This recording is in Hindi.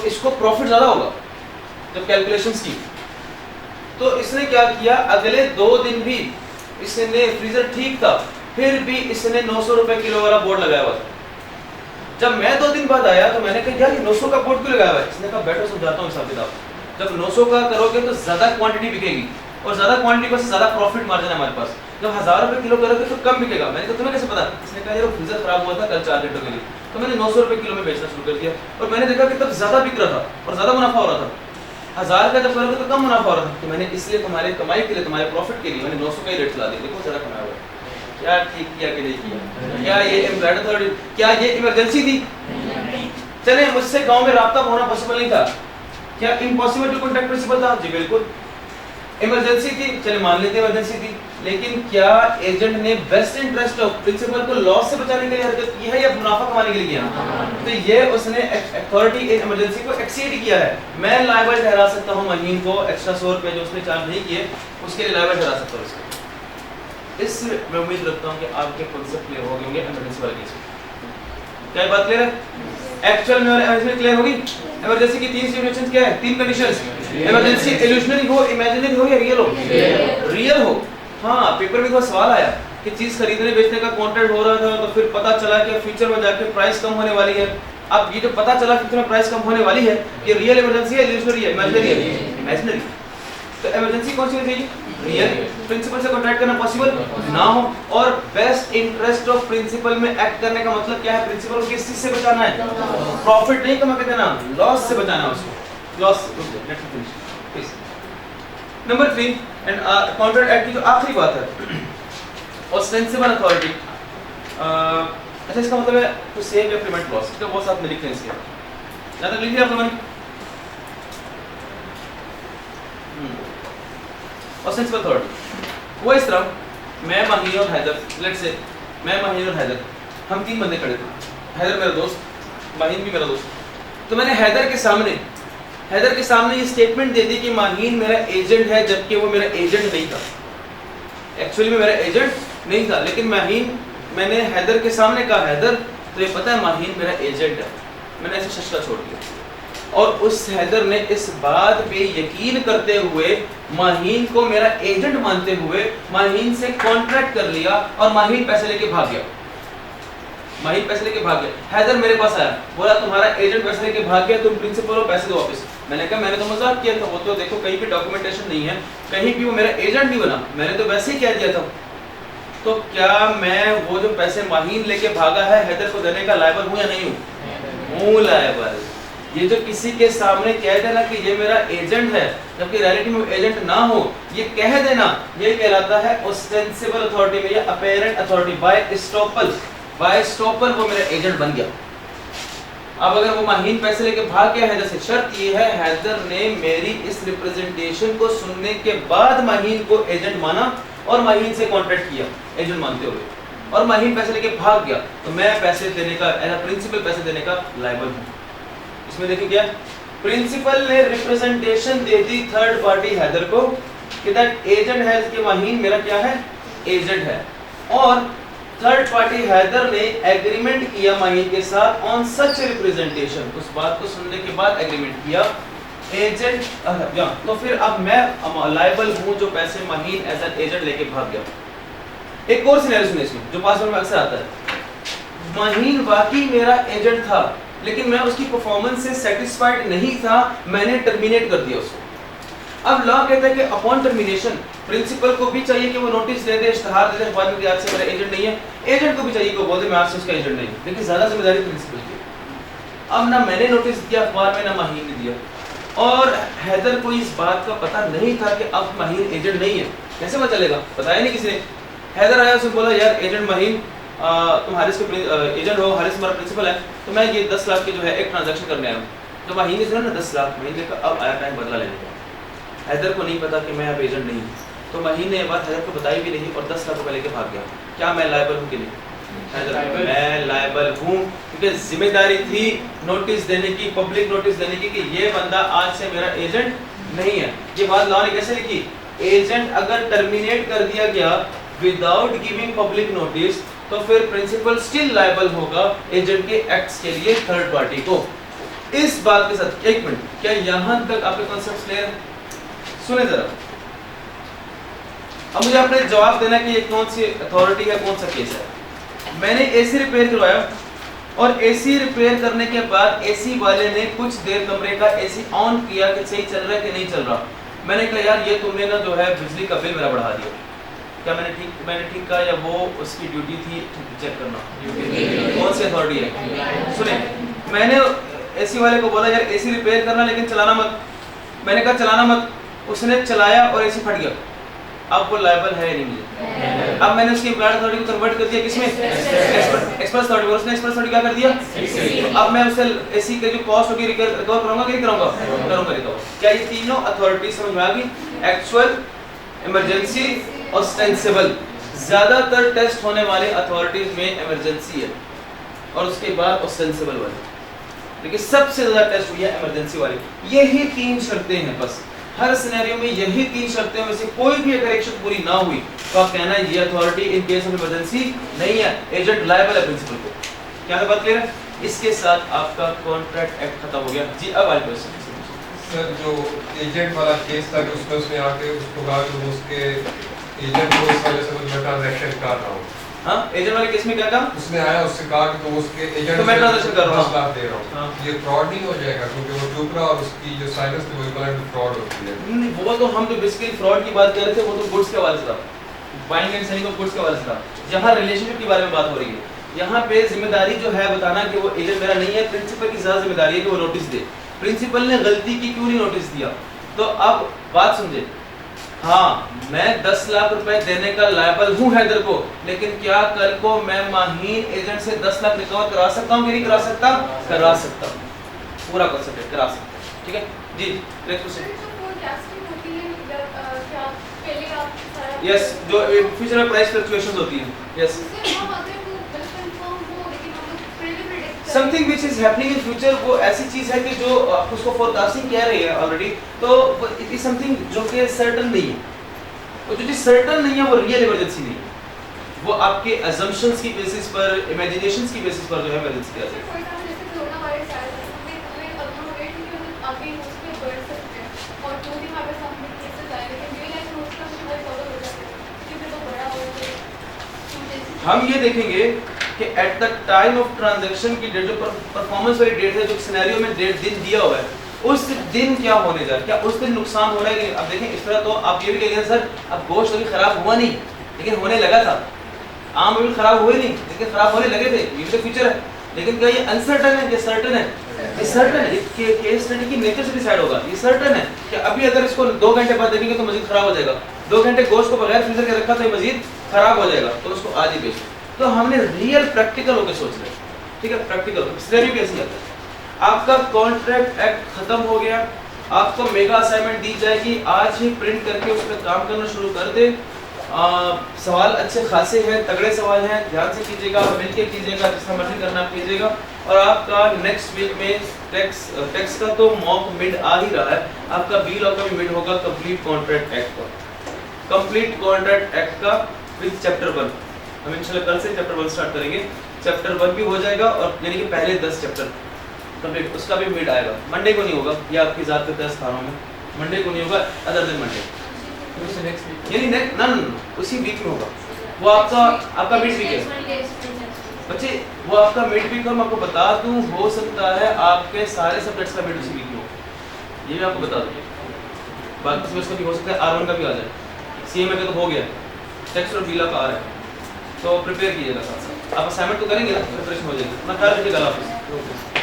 इसको प्रॉफिट ज्यादा होगा जब कैलकुलेशंस की। तो इसने क्या किया, अगले 2 दिन भी इसने फ्रीजर ठीक था, फिर भी इसने 900 रुपए किलो वाला बोर्ड लगाया हुआ था। जब मैं 2 दिन बाद आया तो मैंने कहा यार ये 900 का बोर्ड क्यों लगाया हुआ है? इसने कहा बैठो समझाता हूँ हिसाब किताब। जब 900 का करोगे तो ज्यादा क्वांटिटी बिकेगी और ज्यादा क्वांटिटी पर ज्यादा प्रॉफिट मार्जिन है हमारे पास। जब 1000 रुपए किलो करोगे तो कम बिकेगा। मैंने कहा तुम्हें कैसे पता? इसने कहा यार वो फ्रीजर खराब हुआ था कल 4 घंटों के लिए, तो मैंने 900 रुपए किलो में बेचना शुरू कर दिया और मैंने देखा कि तब ज्यादा बिक रहा था और ज्यादा मुनाफा हो रहा था। 1000 का जब करोगे तो कम मुनाफा हो रहा था, तो मैंने इसलिए तुम्हारे कमाई के लिए, तुम्हारे प्रॉफिट के लिए मैंने 900 का ही रेट चला दिया। देखो ज्यादा कमाया हुआ है। क्या ठीक किया कि नहीं किया? क्या ये एम्प्लॉयड अथॉरिटी, क्या ये इमरजेंसी थी? चले मुझसे गांव में राब्ता होना पॉसिबल नहीं था, क्या इम्पॉसिबल टू कॉन्टैक्ट प्रिंसिपल था? जी बिल्कुल। इमरजेंसी थी, चले मान लेते इमरजेंसी थी, लेकिन क्या एजेंट ने बेस्ट इंटरेस्ट ऑफ प्रिंसिपल को लॉस से बचाने के लिए हरकत की है या मुनाफा कमाने के लिए किया? तो ये उसने अथॉरिटी इन इमरजेंसी को एक्सीड किया है। मैं लायबल ठहरा सकता हूं महीन को एक्स्ट्रा 100 रुपए जो उसने चार्ज नहीं किए उसके लिए लायबल ठहरा सकता हूं इसको। इस मैं उम्मीद रखता हूं कि आपके कांसेप्ट क्लियर हो गए होंगे इमरजेंसी वाले केस में। क्या बात क्लियर है? एक्चुअल में और इमेजिनरी क्लियर होगी? इमरजेंसी की 3 सिचुएशंस क्या है? 3 कंडीशंस। इमरजेंसी इल्यूजनरी हो, इमेजिनरी हो या रियल हो? रियल हो। हाँ, पेपर में कोई सवाल आया कि चीज खरीदने बेचने का कॉन्ट्रैक्ट हो रहा था तो फिर पता चला कि फ्यूचर में जाके प्राइस कम होने वाली है। अब ये जो पता चला फ्यूचर में प्राइस कम होने वाली है, ये रियल इमरजेंसी है, इल्यूजनरी है, इमेजिनरी है? इमेजिनरी। तो इमरजेंसी कौन सी होनी चाहिए? रियल। प्रिंसिपल से कॉन्ट्रैक्ट करना पॉसिबल ना हो और बेस्ट इंटरेस्ट ऑफ प्रिंसिपल में एक्ट करने का मतलब क्या है? प्रिंसिपल को किस चीज से बचाना है? प्रॉफिट नहीं कमा के देना, लॉस से बचाना है उसको, loss. Number 3 and contract act की जो आखिरी बात है, ऑस्टेंसिबल अथॉरिटी। अच्छा, इसका मतलब है टू सेव या प्रिवेंट लॉस। इसका बहुत साथ में लिखते हैं इसके, ज्यादा लिख लिया आपने? ऑस्टेंसिबल अथॉरिटी वो इस तरह, मैं माहीन और हैदर, लेट्स से मैं माहीन और हैदर, हम 3 बंदे खड़े थे। हैदर मेरा दोस्त, माहीन भी मेरा दोस्त। तो मैंने हैदर के सामने ये स्टेटमेंट दे दी कि माहीन मेरा एजेंट है, जबकि वो मेरा एजेंट नहीं था। एक्चुअली में मेरा एजेंट नहीं था, लेकिन माहीन, मैंने हैदर के सामने कहा हैदर तो ये पता है माहीन मेरा एजेंट है। मैंने ऐसे शशका छोड़ दिया और उस हैदर ने इस बात पे यकीन करते हुए माहीन को मेरा एजेंट मानते हुए माहीन से कॉन्ट्रैक्ट कर लिया और माहीन पैसे लेके भाग गया। माहीन पैसे लेके भाग गया। हैदर मेरे पास आया, बोला तुम्हारा एजेंट पैसे लेके भाग गया, तुम प्रिंसिपल हो, पैसे दो वापस। मैंने कहा मैंने तो मजाक किया था, वो तो देखो कहीं भी डॉक्यूमेंटेशन नहीं है, कहीं भी वो मेरा एजेंट नहीं बना, मैंने तो वैसे ही कह दिया था। तो क्या मैं वो जो पैसे माहीन लेके भागा है हैदर को देने का लायबल हूं या नहीं हूं? हूं लायबल। ये जो किसी के सामने कह देना कि ये मेरा एजेंट है, जबकि रियलिटी में एजेंट ना हो, ये कह देना, ये कहलाता है ऑस्टेंसिबल अथॉरिटी में या अपीरेंट अथॉरिटी। बाय स्टॉपल वो मेरा एजेंट बन गया। अब अगर वो माहीन पैसे लेके भाग गया हैदर से, शर्त ये है हैदर ने मेरी इस रिप्रेजेंटेशन को सुनने के बाद माहीन को एजेंट माना और माहीन से कॉन्ट्रैक्ट किया एजेंट मानते हुए, और माहीन पैसे लेके भाग गया, तो मैं पैसे देने का, एज अ प्रिंसिपल पैसे देने का लायबल हूं। इसमें देखिए क्या, प्रिंसिपल ने रिप्रेजेंटेशन दे दी थर्ड पार्टी हैदर को कि दैट एजेंट है, कि माहीन मेरा क्या है? एजेंट है। और थर्ड पार्टी हैदर ने एग्रीमेंट किया माहीन के साथ ऑन सच रिप्रेजेंटेशन, उस बात को सुनने के बाद एग्रीमेंट किया एजेंट। तो फिर अब मैं लायबल हूं जो पैसे माहीन एज एन एजेंट लेके भाग गया। एक और सिनेरियो सुनिए इसमें, जो पास में अक्सर आता है। माहीन वाकई मेरा एजेंट था, लेकिन मैं उसकी परफॉर्मेंस से सेटिस्फाइड नहीं था, मैंने टर्मिनेट कर दिया उसको। अब लॉ कहता है कि अपॉन टर्मिनेशन प्रिंसिपल को भी चाहिए कि वो नोटिस दे दे, इश्तिहार दे दे अखबार में कि आज से मेरा एजेंट नहीं है, एजेंट को भी चाहिए कि बोल दे मैं आज से उसका एजेंट नहीं हूं। लेकिन ज्यादा जिम्मेदारी प्रिंसिपल की। अब ना मैंने नोटिस दिया अखबार में, ना माहीन ने दिया, और हैदर को इस बात का पता नहीं था कि अब माहीन एजेंट नहीं है। कैसे पता चलेगा? बताया नहीं किसी ने। हैदर आया, उसने बोला यार एजेंट माहीन, तुम हारिस के एजेंट हो, हारिस हमारा प्रिंसिपल है, तो मैं ये 10 लाख की जो है एक ट्रांजैक्शन करने आया हूँ। तो माहीन ने सुना ना 10 लाख, माहीन ने अब आया टाइम बदला लेने का। हैदर को नहीं पता कि मैं अब एजेंट नहीं हूँ, तो माहीन ने ये बात हैदर को बताई भी नहीं और 10 लाख रुपए लेके भाग गया। क्या मैं लायबल हूँ कि नहीं? हैदर, मैं लायबल हूँ, क्योंकि जिम्मेदारी थी नोटिस देने की, पब्लिक नोटिस देने की कि ये बंदा आज से मेरा एजेंट नहीं है। ये बात लॉ ने कैसे लिखी? एजेंट अगर टर्मिनेट कर दिया गया विदाउट गिविंग पब्लिक नोटिस, तो फिर प्रिंसिपल स्टिल लायबल होगा एजेंट के एक्ट्स के लिए थर्ड पार्टी को। इस बात के साथ एक मिनट, क्या यहां तक आपके कॉन्सेप्ट क्लियर है? सुने जरा, अब मुझे आपने जवाब देना कि ये कौन सी अथॉरिटी है, कौन सा केस है। मैंने एसी रिपेयर करवाया और एसी रिपेयर करने के बाद एसी वाले ने कुछ देर कमरे का एसी ऑन किया कि सही चल रहा है कि नहीं चल रहा। मैंने कहा यार ये तुमने ना जो है बिजली का बिल मेरा बढ़ा दिया। क्या मैंने ठीक कहा या वो उसकी ड्यूटी थी चेक करना? कौन सी अथॉरिटी है? सुने, मैंने एसी वाले को बोला यार एसी रिपेयर करना लेकिन चलाना मत। मैंने कहा चलाना मत, उसने चलाया और एसी फट गया। अब वो लायबल है नहीं मुझे। अब मैंने उसकी एम्प्लॉयड अथॉरिटी को कन्वर्ट कर दिया किसमें? Express authority. उसने एक्सप्रेस अथॉरिटी क्या कर दिया? तो अब मैं उससे एसी के जो कॉस्ट होगी रिकवर करूंगा कि नहीं करूंगा? करूंगा रिकवर। क्या ये तीनों अथॉरिटी समझ में आ गई? Actual, emergency, ostensible. ज्यादातर टेस्ट होने वाले अथॉरिटीज में इमरजेंसी है और उसके बाद ऑस्टेंसिबल वाली, लेकिन सबसे ज्यादा टेस्ट हुई है इमरजेंसी वाली। यही तीन शर्तें हैं बस, हर सिनेरियो में यही तीन शर्तें में से कोई भी अगर एक शर्त पूरी ना हुई तो आप कहना ये authority in case of emergency नहीं है, एजेंट लायबल है प्रिंसिपल को। क्या बात क्लियर है? इसके साथ आपका कॉन्ट्रैक्ट एक्ट खत्म हो गया जी। अब आगे क्वेश्चन सर, जो एजेंट वाला केस था कि उसने आके उसको कहा कि उसके एजेंट को इस वजह से मैं ट्रांजैक्शन कर रहा हूं। हां, एजेंट वाले केस में क्या कहा? उसने आया, उससे कहा कि तो उसके एजेंट तो मैं ट्रांजैक्शन कर रहा हूं, 10 लाख दे रहा हूं। ये फ्रॉड नहीं हो जाएगा? क्योंकि वो चुपरा और उसकी जो साइनस थी वो इक्वलेंट फ्रॉड होती है। नहीं, वो तो हम जो बेसिकली फ्रॉड की बात कर रहे थे वो तो गुड्स के हवाले से था, buying and selling of goods के हवाले से था। जहां रिलेशनशिप के बारे में बात हो रही है, यहाँ पे जिम्मेदारी जो है बताना कि वो एजेंट मेरा नहीं है, प्रिंसिपल की ज्यादा जिम्मेदारी है कि वो नोटिस दे। प्रिंसिपल ने गलती की, क्यों नहीं नोटिस दिया? तो अब बात समझे, हाँ मैं 10 लाख रुपए देने का लायबल हूँ हैदर को, लेकिन क्या कल को मैं माहीन एजेंट से 10 लाख रिकवर करा सकता हूँ कि नहीं करा सकता? करा सकता हूँ, पूरा कर सकते, करा सकते। ठीक है जी, नेक्स्ट क्वेश्चन। यस, जो फ्यूचर में प्राइस फ्लक्चुएशंस होती है। Yes, something which is happening in future, वो ऐसी चीज है कि जो आप उसको फोरकास्टिंग कह रही है ऑलरेडी, तो इट इज समथिंग जो कि सर्टेन नहीं है। और जो चीज सर्टेन नहीं है वो रियल इमरजेंसी नहीं है, वो आपके अजम्पशंस की बेसिस पर, इमेजिनेशंस की बेसिस पर जो है इमरजेंसी कहते हैं। हम ये देखेंगे कि at the time of transaction की डेट, जो परफॉर्मेंस वाली डेट है, जो सिनेरियो में डेट दिन दिया हुआ है, उस दिन क्या होने जा रहा है, क्या उस दिन नुकसान हो रहा है? अब देखें इस तरह तो आप ये भी कहेंगे सर अब गोश्त अभी खराब हुआ नहीं लेकिन होने लगा था, आम अभी खराब हुए नहीं लेकिन खराब होने लगे थे, ये तो फ्यूचर है। लेकिन क्या ये अनसर्टन है, ये सर्टन है? ये सर्टन है, केस स्टडी की नेचर से डिसाइड होगा। ये सर्टन है कि अभी अगर इसको 2 घंटे बाद देखेंगे तो मजीद खराब हो जाएगा, 2 घंटे गोश्त को बगैर फ्रीजर के रखा तो ये मजीद खराब हो जाएगा, तो उसको आज ही बेच। तो हमने रियल प्रैक्टिकल होकर सोच रहे, ठीक है, प्रैक्टिकल सिनेरियो कैसे आता है। आपका कॉन्ट्रैक्ट एक्ट खत्म हो गया, आपको मेगा असाइनमेंट दी जाएगी, आज ही प्रिंट करके उस पर काम करना शुरू कर दे। सवाल अच्छे खासे हैं, तगड़े सवाल हैं, ध्यान से कीजिएगा, मिलके कीजिएगा, जितना मर्जी करना आप कीजिएगा। और आपका नेक्स्ट वीक में टैक्स का तो मॉक मिड आ ही रहा है, आपका बी लॉ का भी मिड होगा कंप्लीट कॉन्ट्रैक्ट एक्ट का, कंप्लीट कॉन्ट्रैक्ट एक्ट का विद चैप्टर 1। हम इंशाल्लाह कल से चैप्टर 1 स्टार्ट करेंगे, चैप्टर 1 भी हो जाएगा और यानी कि पहले 10 चैप्टर कंप्लीट, उसका भी मिड आएगा। मंडे को नहीं होगा, ये आपकी ज़ात के 10 स्थानों में मंडे को नहीं होगा, अदर दिन मंडे, यानी नेक्स्ट ना उसी वीक में होगा। वो आपका मिड वीक है बच्चे, वो आपका मिड वीक। हम आपको बता दूं, हो सकता है आपके सारे सब्जेक्ट्स का मिड उसी वीक में हो, ये भी आपको बता दूं। बाकी सब्जेक्ट्स का भी हो सकता है, R1 का भी आ जाए, CMA का तो हो गया, टेक्स्ट और बीला का आ रहा है, तो प्रिपेयर कीजिएगा साथ साथ। आप असाइनमेंट तो करेंगे ना, प्रिपरेशन हो जाएगी। मैं ख्याल रखिएगा, अल्लाह हाफिज़।